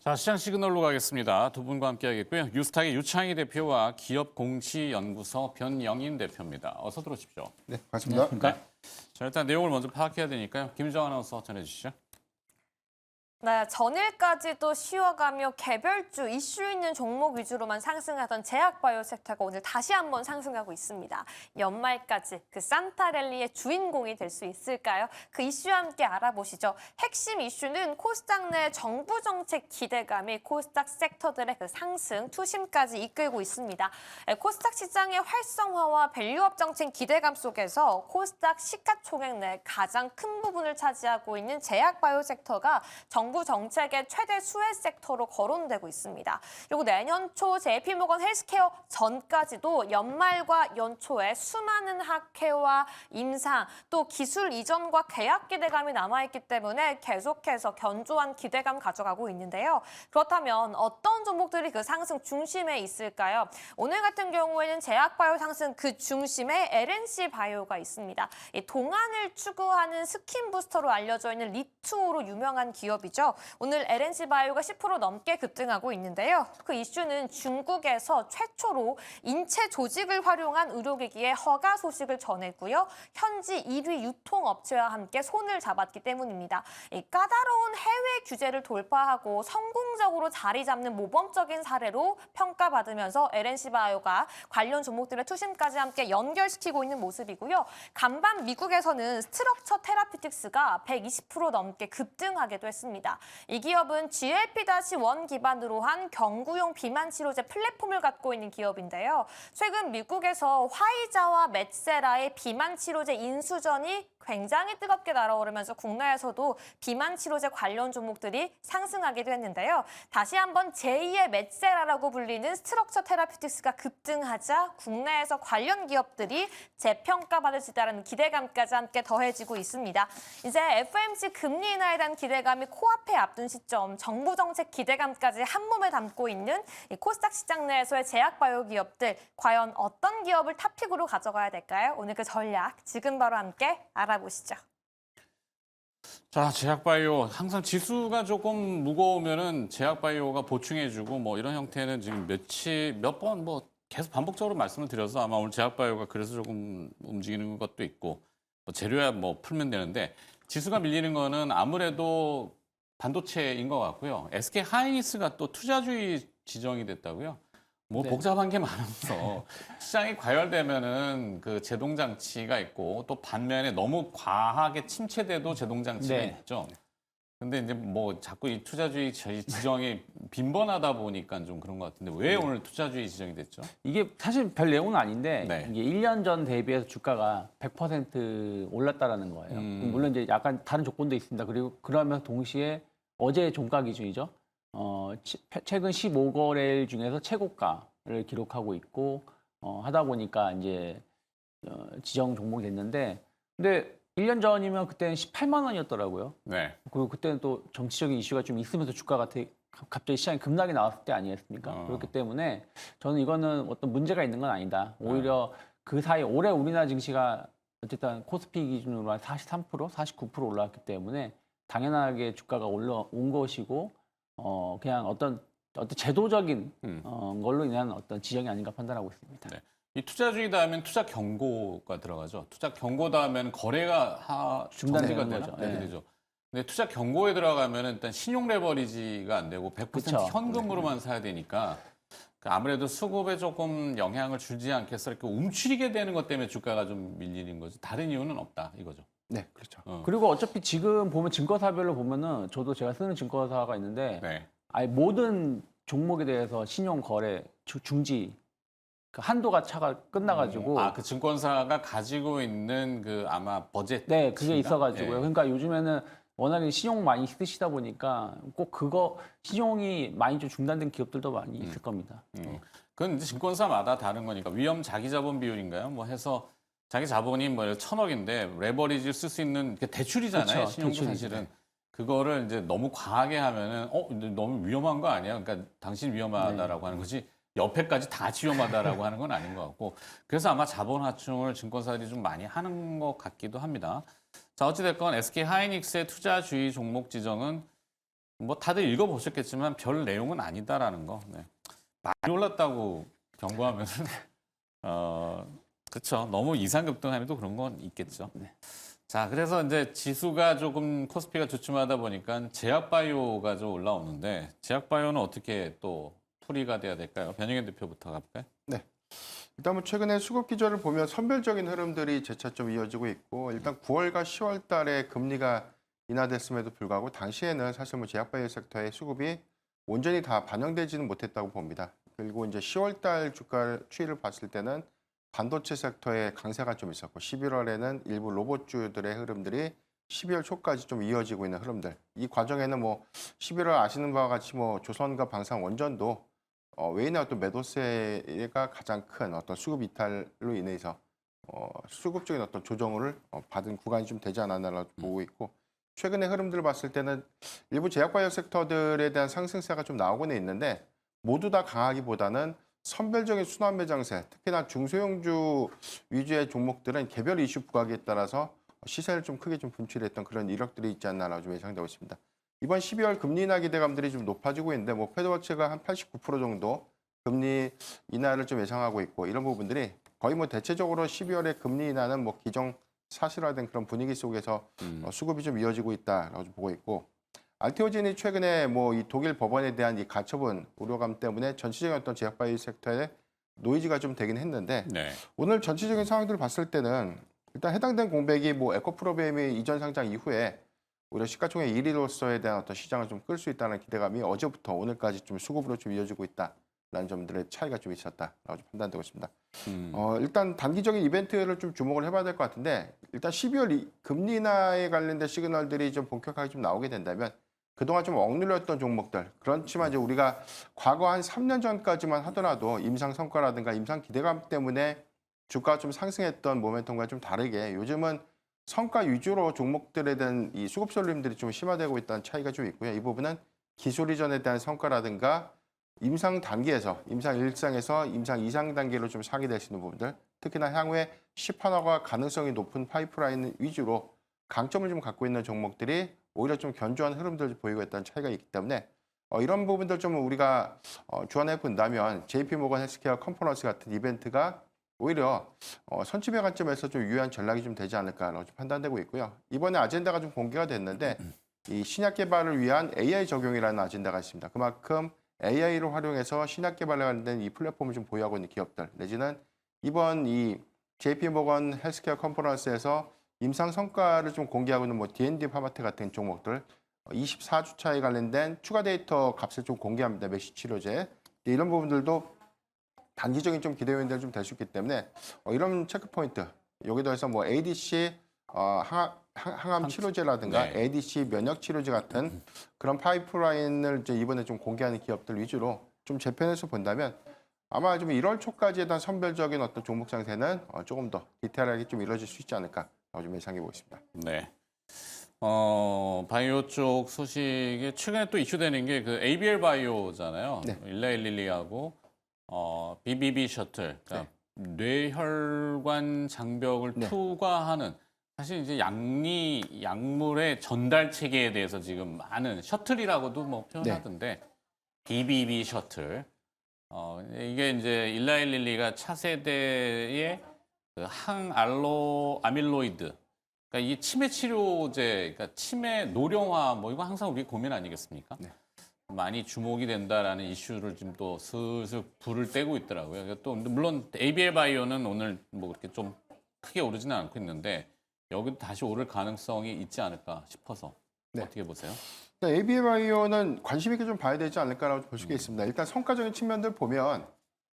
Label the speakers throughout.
Speaker 1: 자, 시장 시그널로 가겠습니다. 두 분과 함께 하겠고요. 뉴스탁의 유창희 대표와 기업공시연구소 변영인 대표입니다. 어서 들어오십시오.
Speaker 2: 네, 반갑습니다.
Speaker 1: 네. 자, 일단 내용을 먼저 파악해야 되니까요. 김정 아나운서 전해주시죠.
Speaker 3: 네, 전일까지도 쉬어가며 개별주 이슈 있는 종목 위주로만 상승하던 제약바이오 섹터가 오늘 다시 한번 상승하고 있습니다. 연말까지 그 산타랠리의 주인공이 될 수 있을까요? 그 이슈와 함께 알아보시죠. 핵심 이슈는 코스닥 내 정부 정책 기대감이 코스닥 섹터들의 그 상승, 투심까지 이끌고 있습니다. 코스닥 시장의 활성화와 밸류업 정책 기대감 속에서 코스닥 시가총액 내 가장 큰 부분을 차지하고 있는 제약바이오 섹터가 정부 정책의 최대 수혜 섹터로 거론되고 있습니다. 그리고 내년 초 JP모건 헬스케어 전까지도 연말과 연초에 수많은 학회와 임상 또 기술 이전과 계약 기대감이 남아있기 때문에 계속해서 견조한 기대감 가져가고 있는데요. 그렇다면 어떤 종목들이 그 상승 중심에 있을까요? 오늘 같은 경우에는 제약바이오 상승 그 중심에 LNC 바이오가 있습니다. 이 동안을 추구하는 스킨 부스터로 알려져 있는 리투오로 유명한 기업이죠. 오늘 LNC 바이오가 10% 넘게 급등하고 있는데요. 그 이슈는 중국에서 최초로 인체 조직을 활용한 의료기기의 허가 소식을 전했고요. 현지 1위 유통업체와 함께 손을 잡았기 때문입니다. 이 까다로운 해외 규제를 돌파하고 성공적으로 자리 잡는 모범적인 사례로 평가받으면서 LNC 바이오가 관련 종목들의 투심까지 함께 연결시키고 있는 모습이고요. 간밤 미국에서는 스트럭처 테라피틱스가 120% 넘게 급등하기도 했습니다. 이 기업은 GLP-1 기반으로 한 경구용 비만 치료제 플랫폼을 갖고 있는 기업인데요. 최근 미국에서 화이자와 메세라의 비만 치료제 인수전이 굉장히 뜨겁게 날아오르면서 국내에서도 비만 치료제 관련 종목들이 상승하기도 했는데요. 다시 한번 제2의 메세라라고 불리는 스트럭처 테라피틱스가 급등하자 국내에서 관련 기업들이 재평가받을 수 있다는 기대감까지 함께 더해지고 있습니다. 이제 FOMC 금리 인하에 대한 기대감이 코앞에 앞둔 시점, 정부 정책 기대감까지 한 몸에 담고 있는 이 코스닥 시장 내에서의 제약바이오 기업들, 과연 어떤 기업을 탑픽으로 가져가야 될까요? 오늘 그 전략 지금 바로 함께 알아보시죠.
Speaker 1: 자, 제약바이오 항상 지수가 조금 무거우면은 제약바이오가 보충해주고 뭐 이런 형태는 지금 몇 번 뭐 계속 반복적으로 말씀을 드려서 아마 오늘 제약바이오가 그래서 조금 움직이는 것도 있고 뭐 재료야 뭐 풀면 되는데 지수가 밀리는 거는 아무래도 반도체인 것 같고요. SK 하이닉스가 또 투자주의 지정이 됐다고요. 뭐
Speaker 4: 네.
Speaker 1: 복잡한 게 많아서 시장이 과열되면은 그 제동 장치가 있고 또 반면에 너무 과하게 침체돼도 제동 장치가
Speaker 4: 네.
Speaker 1: 있죠. 근데 이제 뭐 자꾸 이 투자주의 지정이 빈번하다 보니까 좀 그런 것 같은데 왜 오늘 투자주의 지정이 됐죠?
Speaker 4: 이게 사실 별 내용은 아닌데
Speaker 1: 네.
Speaker 4: 이게 1년 전 대비해서 주가가 100% 올랐다라는 거예요. 물론 이제 약간 다른 조건도 있습니다. 그리고 그러면서 동시에 어제 종가 기준이죠. 최근 15거래일 중에서 최고가를 기록하고 있고 하다 보니까 이제 지정 종목이 됐는데 근데 1년 전이면 그때는 18만 원이었더라고요.
Speaker 1: 네.
Speaker 4: 그리고 그때는 또 정치적인 이슈가 좀 있으면서 주가가 갑자기 시장이 급락이 나왔을 때 아니었습니까? 그렇기 때문에 저는 이거는 어떤 문제가 있는 건 아니다. 오히려 그 사이 올해 우리나라 증시가 어쨌든 코스피 기준으로 한 43%, 49% 올라왔기 때문에 당연하게 주가가 올라온 것이고 그냥 어떤 제도적인 걸로 인한 어떤 지정이 아닌가 판단하고 있습니다.
Speaker 1: 네. 이 투자주의 다음엔 투자 경고가 들어가죠. 투자 경고 다음에는 거래가 정지가
Speaker 4: 중단되는
Speaker 1: 되나?
Speaker 4: 거죠.
Speaker 1: 네,
Speaker 4: 네.
Speaker 1: 되죠. 근데 투자 경고에 들어가면 일단 신용 레버리지가 안 되고 100%
Speaker 4: 그쵸.
Speaker 1: 현금으로만 사야 되니까 아무래도 수급에 조금 영향을 주지 않겠어 이렇게 움츠리게 되는 것 때문에 주가가 좀 밀리는 거죠. 다른 이유는 없다 이거죠.
Speaker 2: 네, 그렇죠.
Speaker 4: 그리고 어차피 지금 보면 증권사별로 보면은 저도 제가 쓰는 증권사가 있는데
Speaker 1: 네.
Speaker 4: 아예 모든 종목에 대해서 신용 거래 중지 그 한도가 차가 끝나가지고
Speaker 1: 그 증권사가 가지고 있는 그 아마 버젯.
Speaker 4: 네 그게 있어가지고요.
Speaker 1: 네.
Speaker 4: 그러니까 요즘에는 워낙에 신용 많이 쓰시다 보니까 꼭 그거 신용이 많이 좀 중단된 기업들도 많이 있을 겁니다.
Speaker 1: 그건 이제 증권사마다 다른 거니까 위험 자기 자본 비율인가요? 뭐 해서 자기 자본이 뭐 1,000억인데 레버리지를 쓸 수 있는 게 대출이잖아요.
Speaker 4: 그렇죠.
Speaker 1: 신용도
Speaker 4: 대출이죠.
Speaker 1: 사실은 그거를 이제 너무 과하게 하면은 근데 너무 위험한 거 아니야? 그러니까 당신 위험하다라고 하는 거지. 옆에까지 다 같이 위험하다라고 하는 건 아닌 것 같고 그래서 아마 자본 하충을 증권사들이 좀 많이 하는 것 같기도 합니다. 자, 어찌됐건 SK 하이닉스의 투자주의 종목 지정은 뭐 다들 읽어보셨겠지만 별 내용은 아니다라는 거. 네. 많이 올랐다고 경고하면은 그렇죠. 너무 이상급등하면 또 그런 건 있겠죠.
Speaker 4: 네.
Speaker 1: 자, 그래서 이제 지수가 조금 코스피가 주춤하다 보니까 제약바이오가 좀 올라오는데 제약바이오는 어떻게 또 풀이가 돼야 될까요? 변영현 대표부터 가볼까요?
Speaker 2: 일단 뭐 최근에 수급 기조를 보면 선별적인 흐름들이 재차 좀 이어지고 있고 일단 9월과 10월 달에 금리가 인하됐음에도 불구하고 당시에는 사실 뭐 제약바이오 섹터의 수급이 온전히 다 반영되지는 못했다고 봅니다. 그리고 이제 10월 달 주가 추이를 봤을 때는 반도체 섹터의 강세가 좀 있었고 11월에는 일부 로봇주들의 흐름들이 12월 초까지 좀 이어지고 있는 흐름들. 이 과정에는 뭐 11월 아시는 바와 같이 뭐 조선과 방산 원전도 외인의 어떤 매도세가 가장 큰 어떤 수급 이탈로 인해서 수급적인 어떤 조정을 받은 구간이 좀 되지 않았나라고 보고 있고 최근의 흐름들을 봤을 때는 일부 제약바이오 섹터들에 대한 상승세가 좀 나오고는 있는데 모두 다 강하기보다는 선별적인 순환 매장세, 특히나 중소형주 위주의 종목들은 개별 이슈 부각에 따라서 시세를 좀 크게 좀 분출했던 그런 이력들이 있지 않나라고 좀 예상되고 있습니다. 이번 12월 금리 인하 기대감들이 좀 높아지고 있는데 뭐 패드워치가 한 89% 정도 금리 인하를 좀 예상하고 있고 이런 부분들이 거의 뭐 대체적으로 12월에 금리 인하는 뭐 기정 사실화된 그런 분위기 속에서 수급이 좀 이어지고 있다라고 좀 보고 있고 알테오젠이 최근에 뭐 이 독일 법원에 대한 이 가처분 우려감 때문에 전체적인 어떤 제약바이오 섹터에 노이즈가 좀 되긴 했는데
Speaker 1: 네.
Speaker 2: 오늘 전체적인 상황들을 봤을 때는 일단 해당된 공백이 뭐 에코프로비엠이 이전 상장 이후에 오히려 시가총액 1위로서에 대한 어떤 시장을 좀 끌 수 있다는 기대감이 어제부터 오늘까지 좀 수급으로 좀 이어지고 있다라는 점들의 차이가 좀 있었다라고 좀 판단되고 있습니다. 일단 단기적인 이벤트를 좀 주목을 해봐야 될 것 같은데 일단 12월 금리 인하에 관련된 시그널들이 좀 본격화가 좀 나오게 된다면 그동안 좀 억눌렸던 종목들 그렇지만 이제 우리가 과거 한 3년 전까지만 하더라도 임상 성과라든가 임상 기대감 때문에 주가가 좀 상승했던 모멘텀과 좀 다르게 요즘은 성과 위주로 종목들에 대한 이 수급 쏠림들이 좀 심화되고 있다는 차이가 좀 있고요. 이 부분은 기술 이전에 대한 성과라든가 임상 단계에서 임상 1상에서 임상 2상 단계로 좀 상기될 수 있는 부분들 특히나 향후에 시판화가 가능성이 높은 파이프라인 위주로 강점을 좀 갖고 있는 종목들이 오히려 좀 견조한 흐름들을 보이고 있다는 차이가 있기 때문에 이런 부분들 좀 우리가 주안해 본다면 JP모건 헬스케어 컨퍼런스 같은 이벤트가 오히려 선취배 관점에서 좀 유효한 전략이 좀 되지 않을까라고 좀 판단되고 있고요. 이번에 아젠다가 좀 공개가 됐는데 이 신약 개발을 위한 AI 적용이라는 아젠다가 있습니다. 그만큼 AI를 활용해서 신약 개발에 관련된 이 플랫폼을 좀 보유하고 있는 기업들 내지는 이번 이 JP모건 헬스케어 컨퍼런스에서 임상 성과를 좀 공개하고 있는 뭐 D&D 파마텍 같은 종목들 24주차에 관련된 추가 데이터 값을 좀 공개합니다. 메시 치료제 이런 부분들도 단기적인 좀 기대 요인들 좀 될 수 있기 때문에 이런 체크 포인트 여기 더해서 뭐 ADC 항암 치료제라든가
Speaker 1: 네.
Speaker 2: ADC 면역 치료제 같은 그런 파이프라인을 이제 이번에 좀 공개하는 기업들 위주로 좀 재편해서 본다면 아마 좀 1월 초까지에 대한 선별적인 어떤 종목 상세는 조금 더 디테일하게 좀 이루어질 수 있지 않을까 좀 예상해 보겠습니다.
Speaker 1: 네. 바이오 쪽 소식에 최근에 또 이슈되는 게 그 ABL 바이오잖아요.
Speaker 2: 네.
Speaker 1: 일라일릴리하고 BBB 셔틀, 그러니까 뇌혈관 장벽을
Speaker 2: 네.
Speaker 1: 투과하는 사실 이제 약물의 전달 체계에 대해서 지금 많은 셔틀이라고도 뭐 표현하던데 BBB 셔틀. 이게 이제 일라일릴리가 차세대의 그 아밀로이드. 그러니까 이 치매 치료제, 그러니까 치매 노령화 뭐 이거 항상 우리 고민 아니겠습니까?
Speaker 2: 네.
Speaker 1: 많이 주목이 된다라는 이슈를 지금 또 슬슬 불을 떼고 있더라고요. 또 물론 ABL 바이오는 오늘 뭐 그렇게 좀 크게 오르지는 않고 있는데 여기도 다시 오를 가능성이 있지 않을까 싶어서
Speaker 2: 네.
Speaker 1: 어떻게 보세요?
Speaker 2: ABL 바이오는 관심 있게 좀 봐야 되지 않을까라고 볼 수 있습니다. 일단 성과적인 측면들 보면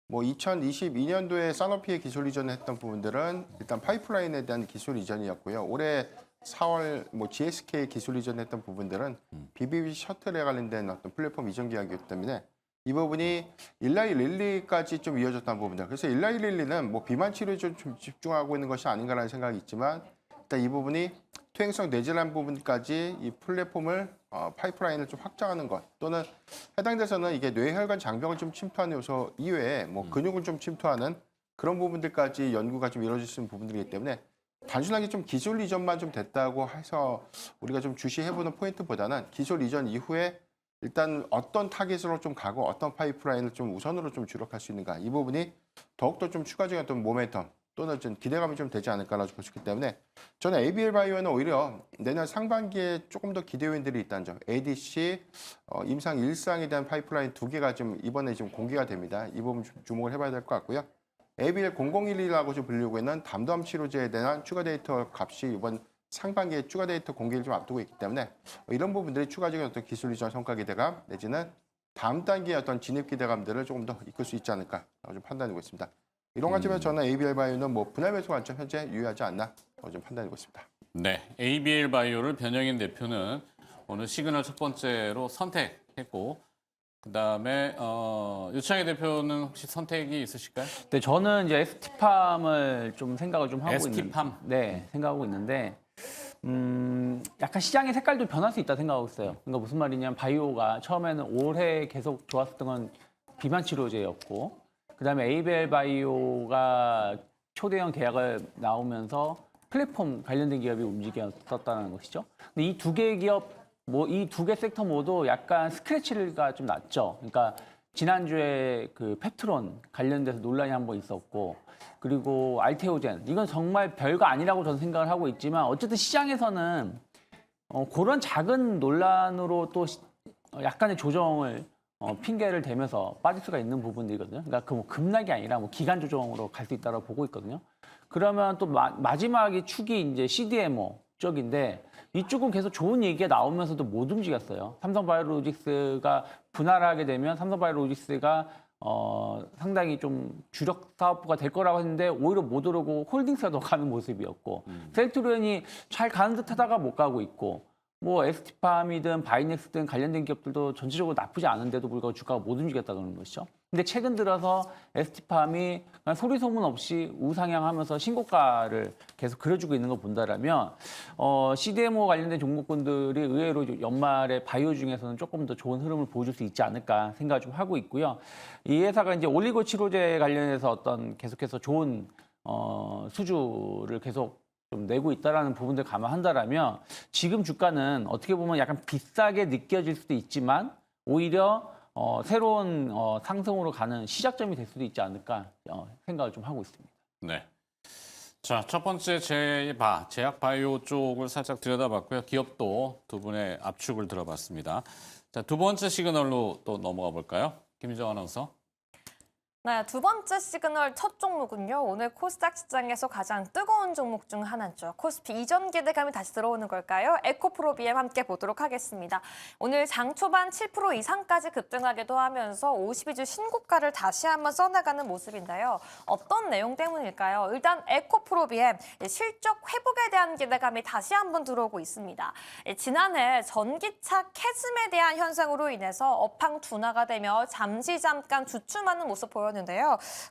Speaker 2: 뭐 2022년도에 사노피의 기술 이전을 했던 부분들은 일단 파이프라인에 대한 기술 이전이었고요. 올해 4월 뭐 GSK 기술 이전했던 부분들은 BBB 셔틀에 관련된 어떤 플랫폼 이전 계약이기 때문에 이 부분이 일라이릴리까지 좀 이어졌다는 부분들. 그래서 일라이릴리는 뭐 비만 치료에 좀 집중하고 있는 것이 아닌가라는 생각이 있지만 일단 이 부분이 투행성 내재란 부분까지 이 플랫폼을 파이프라인을 좀 확장하는 것 또는 해당돼서는 이게 뇌혈관 장벽을 좀 침투하는 요소 이외에 뭐 근육을 좀 침투하는 그런 부분들까지 연구가 좀 이루어질 수 있는 부분들이기 때문에 단순하게 좀 기술 이전만 좀 됐다고 해서 우리가 좀 주시해보는 포인트보다는 기술 이전 이후에 일단 어떤 타깃으로 좀 가고 어떤 파이프라인을 좀 우선으로 좀 주력할 수 있는가 이 부분이 더욱더 좀 추가적인 어떤 모멘텀 또는 좀 기대감이 좀 되지 않을까라고 볼 수 있기 때문에 저는 ABL 바이오는 오히려 내년 상반기에 조금 더 기대 요인들이 있다는 점. ADC, 임상 1상에 대한 파이프라인 2개가 좀 이번에 좀 공개가 됩니다. 이 부분 주목을 해봐야 될 것 같고요. ABL 0011이라고 좀 불리고 있는 담담 치료제에 대한 추가 데이터 값이 이번 상반기에 추가 데이터 공개를 좀 앞두고 있기 때문에 이런 부분들이 추가적인 어떤 기술 이전 성과 기대감 내지는 다음 단계의 어떤 진입 기대감들을 조금 더 이끌 수 있지 않을까 좀 판단하고 있습니다. 이런 관점에서 저는 ABL 바이오는 뭐 분할 매수 관점 현재 유효하지 않나 좀 판단하고 있습니다.
Speaker 1: 네, ABL 바이오를 변영인 대표는 오늘 시그널 첫 번째로 선택했고, 그다음에 유창희 대표는 혹시 선택이 있으실까요?
Speaker 4: 네, 저는 이제 ST팜을 좀 생각을 좀 하고
Speaker 1: ST팜?
Speaker 4: 네, 생각하고 있는데 약간 시장의 색깔도 변할 수 있다 생각하고 있어요. 그러니까 무슨 말이냐면 바이오가 처음에는 올해 계속 좋았었던 건 비만 치료제였고, 그다음에 ABL 바이오가 초대형 계약을 나오면서 플랫폼 관련된 기업이 움직였었다는 것이죠. 근데 이 두 개의 기업, 이 두 개 섹터 모두 약간 스크래치가 좀 났죠. 그러니까 지난주에 그 펩트론 관련돼서 논란이 한번 있었고, 그리고 알테오젠, 이건 정말 별거 아니라고 저는 생각을 하고 있지만 어쨌든 시장에서는 그런 작은 논란으로 또 약간의 조정을 핑계를 대면서 빠질 수가 있는 부분들이거든요. 그러니까 그 뭐 급락이 아니라 뭐 기간 조정으로 갈 수 있다고 보고 있거든요. 그러면 또 마지막이 축이 이제 CDMO 쪽인데 이쪽은 계속 좋은 얘기가 나오면서도 못 움직였어요. 삼성바이오로직스가 분할하게 되면 삼성바이오로직스가 상당히 좀 주력 사업부가 될 거라고 했는데 오히려 못 오르고 홀딩스가 더 가는 모습이었고 셀트리온이 잘 가는 듯 하다가 못 가고 있고 뭐 ST팜이든 바이넥스든 관련된 기업들도 전체적으로 나쁘지 않은데도 불구하고 주가가 못 움직였다는 것이죠. 근데 최근 들어서 ST팜이 소리 소문 없이 우상향하면서 신고가를 계속 그려주고 있는 걸 본다라면 CDMO 관련된 종목군들이 의외로 연말에 바이오 중에서는 조금 더 좋은 흐름을 보여줄 수 있지 않을까 생각을 좀 하고 있고요. 이 회사가 이제 올리고 치료제 관련해서 어떤 계속해서 좋은 수주를 계속 좀 내고 있다라는 부분들 감안한다라면 지금 주가는 어떻게 보면 약간 비싸게 느껴질 수도 있지만 오히려 새로운 상승으로 가는 시작점이 될 수도 있지 않을까 생각을 좀 하고 있습니다.
Speaker 1: 네. 자, 첫 번째 제약 바이오 쪽을 살짝 들여다봤고요. 기업도 두 분의 압축을 들어봤습니다. 자, 두 번째 시그널로 또 넘어가 볼까요? 김희정 아나운서.
Speaker 3: 네, 두 번째 시그널 첫 종목은요. 오늘 코스닥 시장에서 가장 뜨거운 종목 중 하나죠. 코스피 이전 기대감이 다시 들어오는 걸까요? 에코프로비엠 함께 보도록 하겠습니다. 오늘 장 초반 7% 이상까지 급등하기도 하면서 52주 신고가를 다시 한번 써나가는 모습인데요. 어떤 내용 때문일까요? 일단 에코프로비엠 실적 회복에 대한 기대감이 다시 한번 들어오고 있습니다. 지난해 전기차 캐즘에 대한 현상으로 인해서 업황 둔화가 되며 잠깐 주춤하는 모습 보였는데요.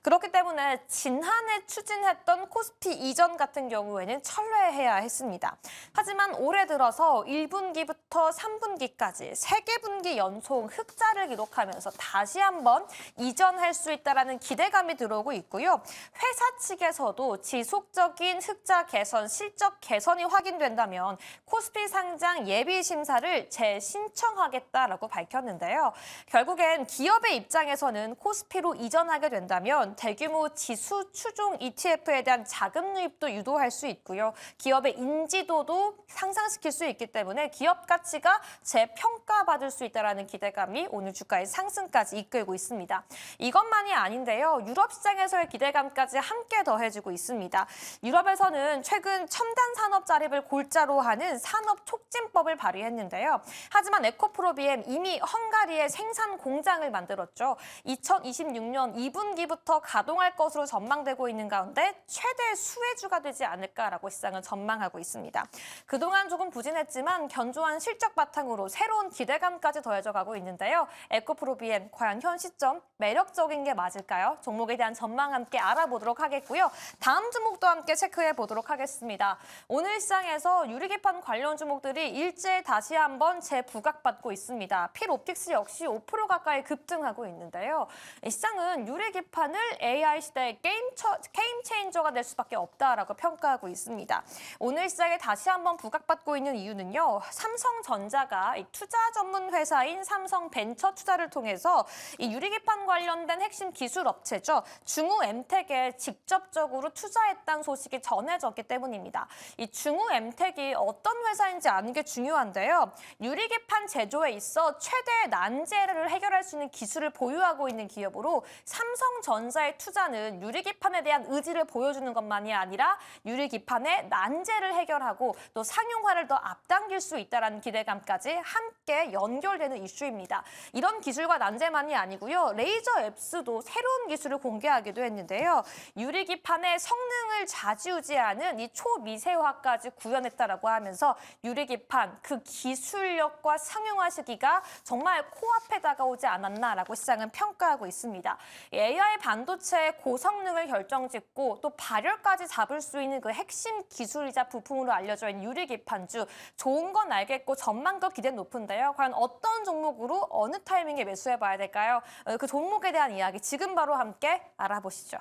Speaker 3: 그렇기 때문에 지난해 추진했던 코스피 이전 같은 경우에는 철회해야 했습니다. 하지만 올해 들어서 1분기부터 3분기까지 3개 분기 연속 흑자를 기록하면서 다시 한번 이전할 수 있다는 기대감이 들어오고 있고요. 회사 측에서도 지속적인 흑자 개선, 실적 개선이 확인된다면 코스피 상장 예비 심사를 재신청하겠다라고 밝혔는데요. 결국엔 기업의 입장에서는 코스피로 이전하게 된다면 대규모 지수 추종 ETF에 대한 자금 유입도 유도할 수 있고요. 기업의 인지도도 상승시킬 수 있기 때문에 기업 가치가 재평가받을 수 있다는 기대감이 오늘 주가의 상승까지 이끌고 있습니다. 이것만이 아닌데요. 유럽 시장에서의 기대감까지 함께 더해지고 있습니다. 유럽에서는 최근 첨단 산업 자립을 골자로 하는 산업 촉진법을 발의했는데요. 하지만 에코프로비엠 이미 헝가리에 생산 공장을 만들었죠. 2026년 2분기부터 가동할 것으로 전망되고 있는 가운데 최대 수혜주가 되지 않을까라고 시장은 전망하고 있습니다. 그동안 조금 부진했지만 견조한 실적 바탕으로 새로운 기대감까지 더해져 가고 있는데요. 에코프로비엠 과연 현 시점 매력적인 게 맞을까요? 종목에 대한 전망 함께 알아보도록 하겠고요. 다음 종목도 함께 체크해 보도록 하겠습니다. 오늘 시장에서 유리기판 관련 종목들이 일제히 다시 한번 재부각받고 있습니다. 필옵틱스 역시 5% 가까이 급등하고 있는데요. 시장은 이런 유리기판을 AI 시대의 게임 체인저가 될 수밖에 없다라고 평가하고 있습니다. 오늘 시장에 다시 한번 부각받고 있는 이유는요. 삼성전자가 이 투자 전문 회사인 삼성벤처 투자를 통해서 이 유리기판 관련된 핵심 기술 업체죠. 중우엠텍에 직접적으로 투자했다는 소식이 전해졌기 때문입니다. 이 중우엠텍이 어떤 회사인지 아는 게 중요한데요. 유리기판 제조에 있어 최대의 난제를 해결할 수 있는 기술을 보유하고 있는 기업으로 삼성전자의 투자는 유리기판에 대한 의지를 보여주는 것만이 아니라 유리기판의 난제를 해결하고 또 상용화를 더 앞당길 수 있다는 기대감까지 함께 연결되는 이슈입니다. 이런 기술과 난제만이 아니고요. 레이저 앱스도 새로운 기술을 공개하기도 했는데요. 유리기판의 성능을 좌지우지하는 이 초미세화까지 구현했다라고 하면서 유리기판 그 기술력과 상용화 시기가 정말 코앞에 다가오지 않았나라고 시장은 평가하고 있습니다. AI 반도체의 고성능을 결정짓고 또 발열까지 잡을 수 있는 그 핵심 기술이자 부품으로 알려져 있는 유리기판주. 좋은 건 알겠고 전망도 기대 높은데요. 과연 어떤 종목으로 어느 타이밍에 매수해봐야 될까요? 그 종목에 대한 이야기 지금 바로 함께 알아보시죠.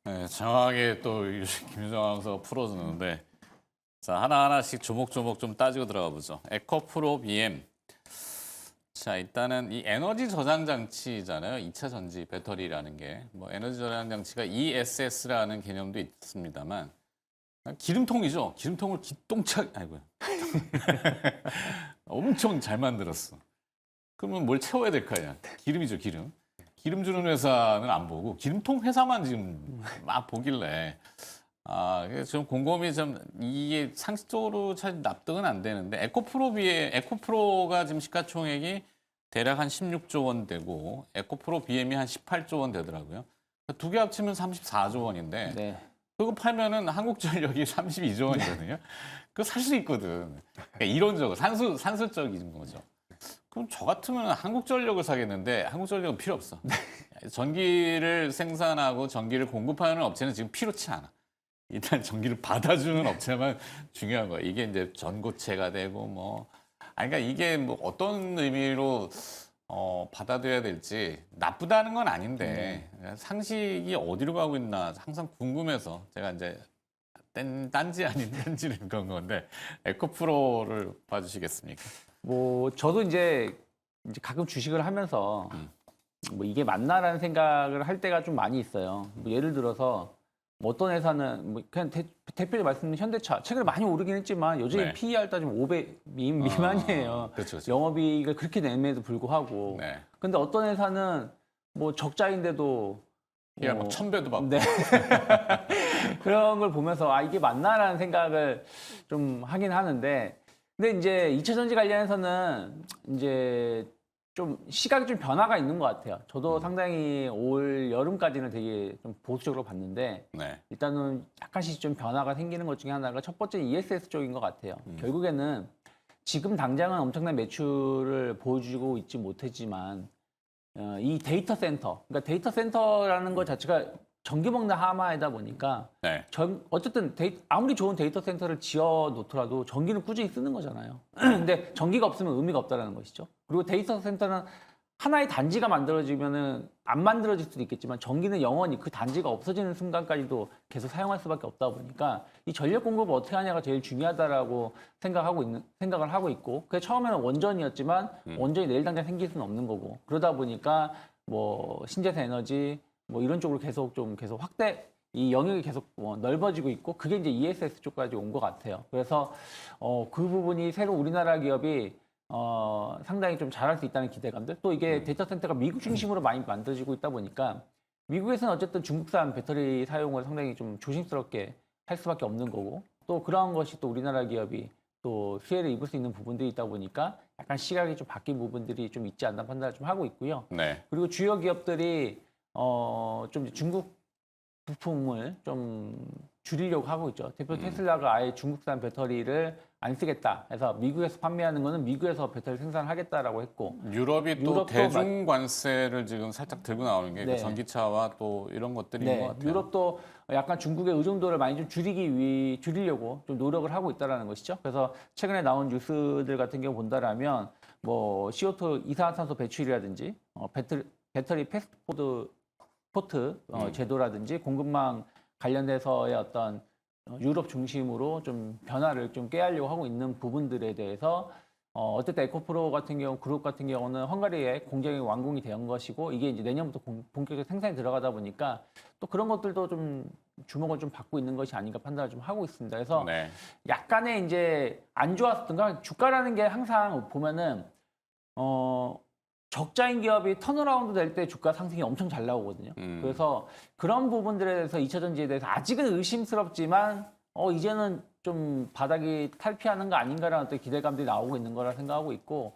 Speaker 1: 네, 정확하게 또 김유정 아나운서가 풀어주는데 자 하나하나씩 조목조목 좀 따지고 들어가 보죠. 에코프로 BM. 자 일단은 이 에너지 저장 장치잖아요. 2차 전지 배터리라는 게 뭐 에너지 저장 장치가 ESS라는 개념도 있습니다만 기름통이죠. 기름통을 기똥차게 아이고야. 엄청 잘 만들었어. 그러면 뭘 채워야 될 거 아니야. 기름이죠, 기름. 기름 주는 회사는 안 보고 기름통 회사만 지금 막 보길래 그래서 좀 곰곰이 좀 이게 상식적으로 잘 납득은 안 되는데 에코프로가 지금 시가총액이 대략 한 16조 원 되고 에코프로 BM이 한 18조 원 되더라고요. 두 개 합치면 34조 원인데
Speaker 4: 네.
Speaker 1: 그거 팔면은 한국전력이 32조 원이거든요. 그거 살 수 있거든. 그러니까 이론적으로 산술적인 거죠. 그럼 저 같으면 한국전력을 사겠는데 한국전력은 필요 없어. 전기를 생산하고 전기를 공급하는 업체는 지금 필요치 않아. 일단 전기를 받아주는 업체만 중요한 거예요. 이게 이제 전고체가 되고 뭐, 그러니까 이게 뭐 어떤 의미로 받아들여야 될지 나쁘다는 건 아닌데 상식이 어디로 가고 있나 항상 궁금해서 제가 이제 딴지 아닌 딴지를 그런 건데 에코프로를 봐주시겠습니까?
Speaker 4: 뭐 저도 이제 가끔 주식을 하면서 뭐 이게 맞나라는 생각을 할 때가 좀 많이 있어요. 뭐 예를 들어서 뭐 어떤 회사는 뭐 그냥 대표적으로 말씀드린 현대차 최근에 많이 오르긴 했지만 여전히
Speaker 1: 네.
Speaker 4: PER 따지면 500 미만이에요.
Speaker 1: 그렇죠, 그렇죠.
Speaker 4: 영업이익을 그렇게 냄에도 불구하고.
Speaker 1: 네.
Speaker 4: 근데 어떤 회사는 뭐 적자인데도
Speaker 1: PR 뭐 1000배도 받고.
Speaker 4: 네. 그런 걸 보면서 이게 맞나라는 생각을 좀 하긴 하는데 근데 이제 2차 전지 관련해서는 이제 좀 시각이 좀 변화가 있는 것 같아요. 저도 상당히 올 여름까지는 되게 좀 보수적으로 봤는데
Speaker 1: 네.
Speaker 4: 일단은 약간씩 좀 변화가 생기는 것 중에 하나가 첫 번째 ESS 쪽인 것 같아요. 결국에는 지금 당장은 엄청난 매출을 보여주고 있지 못했지만 이 데이터 센터, 그러니까 데이터 센터라는 것 자체가 전기 먹는 하마이다 보니까
Speaker 1: 네.
Speaker 4: 어쨌든 아무리 좋은 데이터 센터를 지어 놓더라도 전기는 꾸준히 쓰는 거잖아요. 근데 전기가 없으면 의미가 없다는 것이죠. 그리고 데이터 센터는 하나의 단지가 만들어지면은 안 만들어질 수도 있겠지만 전기는 영원히 그 단지가 없어지는 순간까지도 계속 사용할 수밖에 없다 보니까 이 전력 공급을 어떻게 하냐가 제일 중요하다라고 생각을 하고 있고 그게 처음에는 원전이었지만 원전이 내일 당장 생길 수는 없는 거고 그러다 보니까 뭐 신재생 에너지 뭐 이런 쪽으로 계속 확대 이 영역이 계속 넓어지고 있고 그게 이제 ESS 쪽까지 온 것 같아요. 그래서 그 부분이 새로 우리나라 기업이 상당히 좀 잘할 수 있다는 기대감들 또 이게 데이터 센터가 미국 중심으로 많이 만들어지고 있다 보니까 미국에서는 어쨌든 중국산 배터리 사용을 상당히 좀 조심스럽게 할 수밖에 없는 거고 또 그러한 것이 또 우리나라 기업이 또 수혜를 입을 수 있는 부분들이 있다 보니까 약간 시각이 좀 바뀐 부분들이 좀 있지 않나 판단을 좀 하고 있고요.
Speaker 1: 네.
Speaker 4: 그리고 주요 기업들이 좀 중국 부품을 좀 줄이려고 하고 있죠. 대표 테슬라가 아예 중국산 배터리를 안 쓰겠다 해서 미국에서 판매하는 거는 미국에서 배터리 생산하겠다라고 했고
Speaker 1: 유럽이 또
Speaker 4: 유럽도
Speaker 1: 대중 관세를 지금 살짝 들고 나오는 게
Speaker 4: 네.
Speaker 1: 그 전기차와 또 이런 것들인 것
Speaker 4: 네,
Speaker 1: 같아요.
Speaker 4: 유럽도 약간 중국의 의존도를 많이 좀 줄이려고 좀 노력을 하고 있다라는 것이죠. 그래서 최근에 나온 뉴스들 같은 경우 본다라면 뭐 CO2 이산화탄소 배출이라든지 배터리 패스포트 제도라든지 공급망 관련돼서의 어떤 유럽 중심으로 좀 변화를 좀 꾀하려고 하고 있는 부분들에 대해서 어쨌든 에코프로 같은 경우, 그룹 같은 경우는 헝가리에 공장이 완공이 된 것이고 이게 이제 내년부터 본격적으로 생산이 들어가다 보니까 또 그런 것들도 좀 주목을 좀 받고 있는 것이 아닌가 판단을 좀 하고 있습니다. 그래서
Speaker 1: 네.
Speaker 4: 약간의 이제 안 좋았던가 주가라는 게 항상 보면은 적자인 기업이 턴어라운드 될 때 주가 상승이 엄청 잘 나오거든요. 그래서 그런 부분들에 대해서 2차전지에 대해서 아직은 의심스럽지만 이제는 좀 바닥이 탈피하는 거 아닌가라는 어떤 기대감들이 나오고 있는 거라 생각하고 있고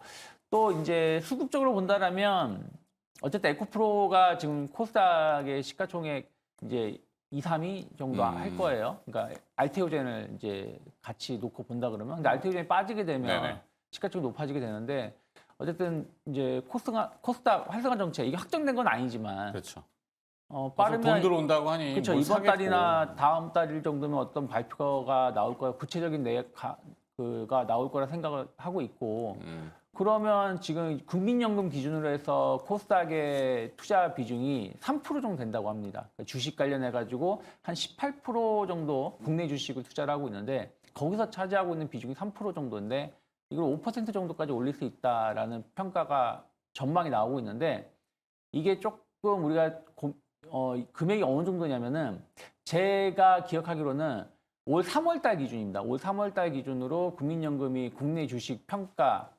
Speaker 4: 또 이제 수급적으로 본다라면 어쨌든 에코프로가 지금 코스닥의 시가총액 이제 2, 3위 정도 할 거예요. 그러니까 알테오젠을 이제 같이 놓고 본다 그러면 근데 알테오젠이 빠지게 되면
Speaker 1: 네네.
Speaker 4: 시가총액이 높아지게 되는데 어쨌든 이제 코스닥 활성화 정책 이게 확정된 건 아니지만
Speaker 1: 그렇죠.
Speaker 4: 빠르면
Speaker 1: 돈 들어온다고 하니
Speaker 4: 그렇죠.
Speaker 1: 뭘
Speaker 4: 이번
Speaker 1: 사겠고.
Speaker 4: 달이나 다음 달 정도면 어떤 발표가 나올 거야. 구체적인 내가 나올 거라 생각을 하고 있고 그러면 지금 국민연금 기준으로 해서 코스닥의 투자 비중이 3% 정도 된다고 합니다. 그러니까 주식 관련해 가지고 한 18% 정도 국내 주식을 투자를 하고 있는데 거기서 차지하고 있는 비중이 3% 정도인데 이걸 5% 정도까지 올릴 수 있다라는 평가가 전망이 나오고 있는데 이게 조금 우리가 금액이 어느 정도냐면은 제가 기억하기로는 올 3월 달 기준입니다. 올 3월 달 기준으로 국민연금이 국내 주식 평가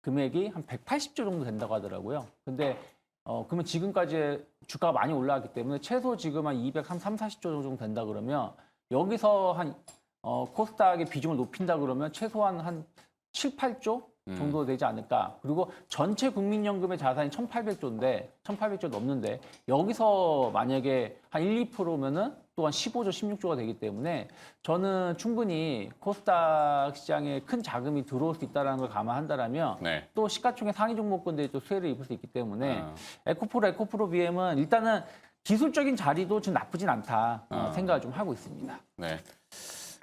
Speaker 4: 금액이 한 180조 정도 된다고 하더라고요. 근데 그러면 지금까지 주가가 많이 올라왔기 때문에 최소 지금 한 230, 40조 정도 된다 그러면 여기서 한 코스닥의 비중을 높인다 그러면 최소한 한 7, 8조 정도 되지 않을까. 그리고 전체 국민연금의 자산이 1,800조인데 1,800조 넘는데 여기서 만약에 한 1, 2%면은 또한 15조, 16조가 되기 때문에 저는 충분히 코스닥 시장에 큰 자금이 들어올 수 있다는 걸 감안한다라면
Speaker 1: 네.
Speaker 4: 또 시가총액 상위 종목군들이 또 수혜를 입을 수 있기 때문에 에코프로 BM은 일단은 기술적인 자리도 지금 나쁘진 않다 생각을 좀 하고 있습니다.
Speaker 1: 네.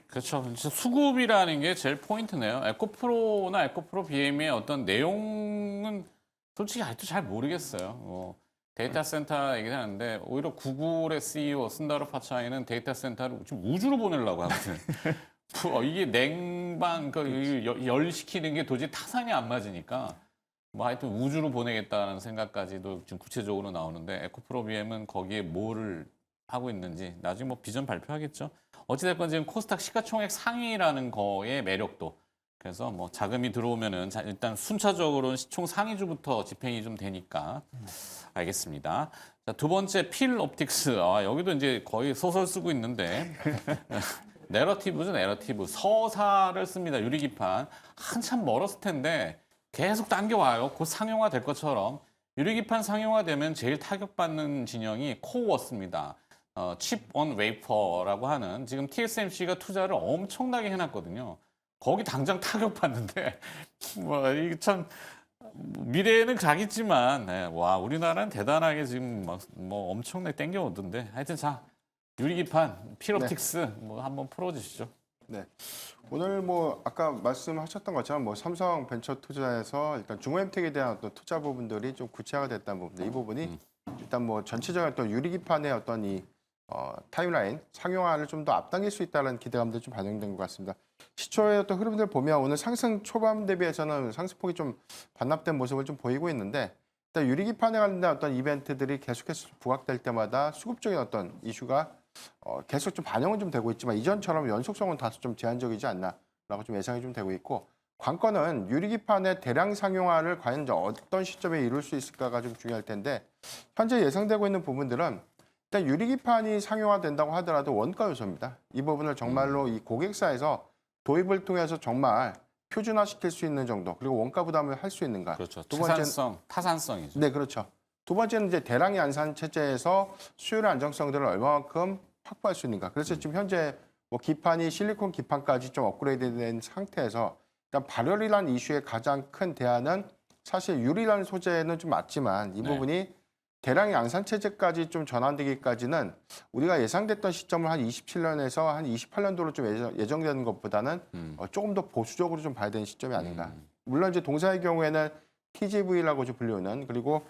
Speaker 1: 그렇죠. 진짜 수급이라는 게 제일 포인트네요. 에코프로나 에코프로 BM의 어떤 내용은 솔직히 아직도 잘 모르겠어요. 데이터 센터 얘기를 하는데 오히려 구글의 CEO 순다로 파차이는 데이터 센터를 지금 우주로 보내려고 하거든. 이게 냉방, 열 시키는 게 도저히 타산이 안 맞으니까 뭐 하여튼 우주로 보내겠다는 생각까지도 지금 구체적으로 나오는데 에코프로 BM은 거기에 뭐를 하고 있는지 나중에 뭐 비전 발표하겠죠. 어찌됐건 지금 코스닥 시가총액 상위라는 거의 매력도 그래서 뭐 자금이 들어오면은 일단 순차적으로는 시총 상위주부터 집행이 좀 되니까 알겠습니다. 자, 두 번째 필 옵틱스 여기도 이제 거의 소설 쓰고 있는데 내러티브죠, 내러티브. 서사를 씁니다. 유리기판 한참 멀었을 텐데 계속 당겨와요. 곧 상용화 될 것처럼 유리기판 상용화되면 제일 타격받는 진영이 코어스입니다. 칩 온 웨이퍼라고 하는 지금 TSMC가 투자를 엄청나게 해놨거든요. 거기 당장 타격받는데 뭐 이게 참 미래에는 가겠지만 와 우리나라는 대단하게 지금 뭐 엄청나게 땡겨오던데 하여튼 자 유리기판 필옵틱스 뭐 한번 풀어주시죠.
Speaker 2: 네. 오늘 뭐 아까 말씀하셨던 것처럼 뭐 삼성 벤처 투자에서 일단 중호엠텍에 대한 어떤 투자 부분들이 좀 구체화가 됐다는 부분들 이 부분이 일단 뭐 전체적인 어떤 유리기판의 어떤 이 타임라인 상용화를 좀 더 앞당길 수 있다는 기대감도 좀 반영된 것 같습니다. 시초의 어떤 흐름들 보면 오늘 상승 초반 대비해서는 상승폭이 좀 반납된 모습을 좀 보이고 있는데 일단 유리기판에 관련된 어떤 이벤트들이 계속해서 부각될 때마다 수급적인 어떤 이슈가 계속 좀 반영은 좀 되고 있지만 이전처럼 연속성은 다소 좀 제한적이지 않나라고 좀 예상이 좀 되고 있고 관건은 유리기판의 대량 상용화를 과연 어떤 시점에 이룰 수 있을까가 좀 중요할 텐데 현재 예상되고 있는 부분들은 일단 유리기판이 상용화된다고 하더라도 원가 요소입니다. 이 부분을 정말로 이 고객사에서 도입을 통해서 정말 표준화시킬 수 있는 정도 그리고 원가 부담을 할 수 있는가.
Speaker 1: 그렇죠.
Speaker 2: 두 번째는
Speaker 1: 타산성이죠.
Speaker 2: 네, 그렇죠. 두 번째는 이제 대량 양산 체제에서 수요의 안정성들을 얼마만큼 확보할 수 있는가. 그래서 지금 현재 뭐 기판이 실리콘 기판까지 좀 업그레이드된 상태에서 일단 발열이라는 이슈의 가장 큰 대안은 사실 유리라는 소재는 좀 맞지만 이 부분이 대량 양산 체제까지 좀 전환되기까지는 우리가 예상됐던 시점을 한 27년에서 한 28년도로 좀 예정되는 것보다는 조금 더 보수적으로 좀 봐야 되는 시점이 아닌가. 물론 이제 동사의 경우에는 TGV라고 좀 불리우는 그리고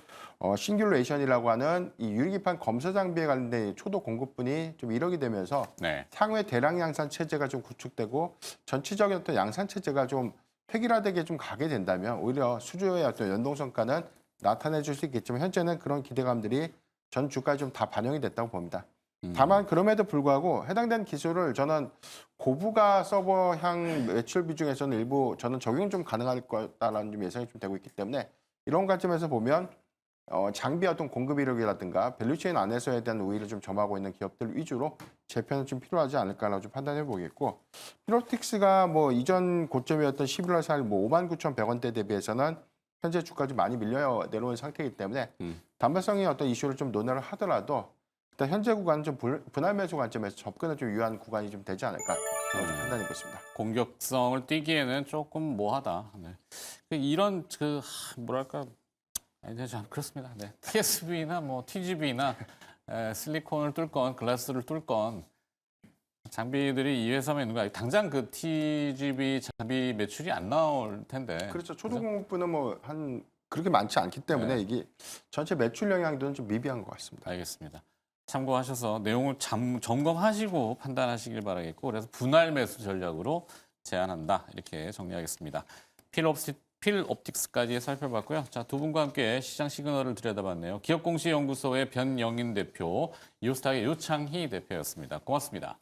Speaker 2: 싱귤레이션이라고 하는 이 유리기판 검사 장비에 관련된 초도 공급분이 좀 이력이 되면서
Speaker 1: 네.
Speaker 2: 향후에 대량 양산 체제가 좀 구축되고 전체적인 어떤 양산 체제가 좀 획일화되게 좀 가게 된다면 오히려 수주의 어떤 연동성과는 나타내 줄 수 있겠지만 현재는 그런 기대감들이 전 주가에 좀 다 반영이 됐다고 봅니다. 다만 그럼에도 불구하고 해당된 기술을 저는 고부가 서버향 매출 비중에서는 일부 저는 적용 좀 가능할 거다라는 좀 예상이 좀 되고 있기 때문에 이런 관점에서 보면 장비 어떤 공급 이력이라든가 밸류체인 안에서에 대한 우위를 좀 점하고 있는 기업들 위주로 재편은 좀 필요하지 않을까라고 좀 판단해 보겠고 피로틱스가 뭐 이전 고점이었던 11월 4일 뭐 59,100원대 대비해서는 현재 주가 좀 많이 밀려 내려온 상태이기 때문에 단발성의 어떤 이슈를 좀 논의를 하더라도 일단 현재 구간은 좀 분할 매수 관점에서 접근을 좀 유효한 구간이 좀 되지 않을까 좀 판단해 보겠습니다.
Speaker 1: 공격성을 띠기에는 조금 뭐하다. 네. 이런 뭐랄까 아니 참 그렇습니다. 네. TSV나 뭐 TGV나 실리콘을 뚫건 글라스를 뚫건 장비들이 이 회사만 있는 거 아니고 당장 그 TGV 장비 매출이 안 나올 텐데.
Speaker 2: 그렇죠. 초도공급부는 뭐 한 그렇게 많지 않기 때문에
Speaker 1: 네.
Speaker 2: 이게 전체 매출 영향도는 좀 미비한 것 같습니다.
Speaker 1: 알겠습니다. 참고하셔서 내용을 점검하시고 판단하시길 바라겠고 그래서 분할 매수 전략으로 제안한다 이렇게 정리하겠습니다. 필옵틱스까지 살펴봤고요. 자, 두 분과 함께 시장 시그널을 들여다봤네요. 기업공시연구소의 변영인 대표, 이오스탁의 요창희 대표였습니다. 고맙습니다.